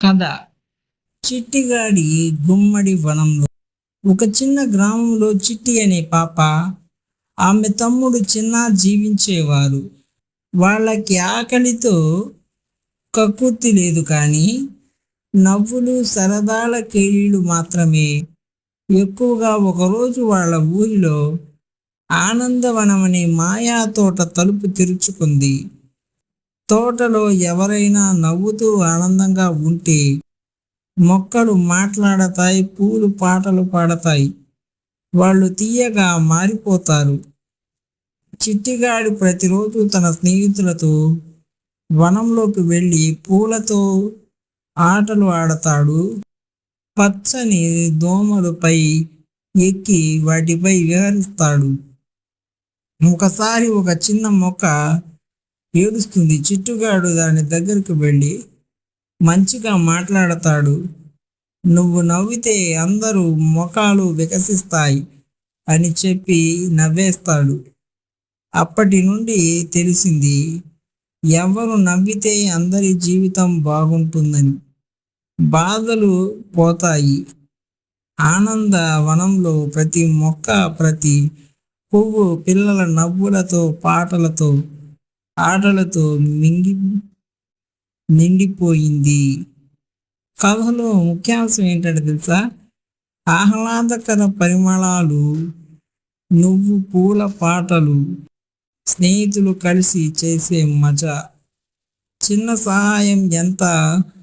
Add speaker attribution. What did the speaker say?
Speaker 1: కథ చిట్టిగాడి గుమ్మడి వనంలో. ఒక చిన్న గ్రామంలో చిట్టి అనే పాప, ఆమె తమ్ముడు చిన్న జీవించేవారు. వాళ్ళకి ఆకలితో కక్కుర్తి లేదు, కానీ నవ్వులు సరదాల కేళీలు మాత్రమే. ఎక్కువగా ఒకరోజు వాళ్ళ ఊరిలో ఆనందవనం అనే మాయా తోట తలుపు తెరుచుకుంది. తోటలో ఎవరైనా నవ్వుతూ ఆనందంగా ఉంటే మొక్కలు మాట్లాడతాయి, పూలు పాటలు పాడతాయి, వాళ్ళు తీయగా మారిపోతారు. చిట్టిగాడు ప్రతిరోజు తన స్నేహితులతో వనంలోకి వెళ్ళి పూలతో ఆటలు ఆడతాడు. పచ్చని దోమలపై ఎక్కి వాటిపై విహరిస్తాడు. ఒకసారి ఒక చిన్న మొక్క ఏడుస్తుంది. చిట్టుగాడు దాని దగ్గరికి వెళ్ళి మంచిగా మాట్లాడతాడు. నువ్వు నవ్వితే అందరూ ముఖాలు వికసిస్తాయి అని చెప్పి నవ్వేస్తాడు. అప్పటి నుండి తెలిసింది, ఎవరు నవ్వితే అందరి జీవితం బాగుంటుందని, బాధలు పోతాయి. ఆనంద వనంలో ప్రతి మొక్క, ప్రతి పువ్వు పిల్లల నవ్వులతో, పాటలతో, ఆటలతో నిండిపోయింది. కథలో ముఖ్యాంశం ఏంటంటే తెలుసా? ఆహ్లాదకర పరిమళాలు, నువ్వు పూల పాటలు, స్నేహితులు కలిసి చేసే మజా, చిన్న సహాయం ఎంత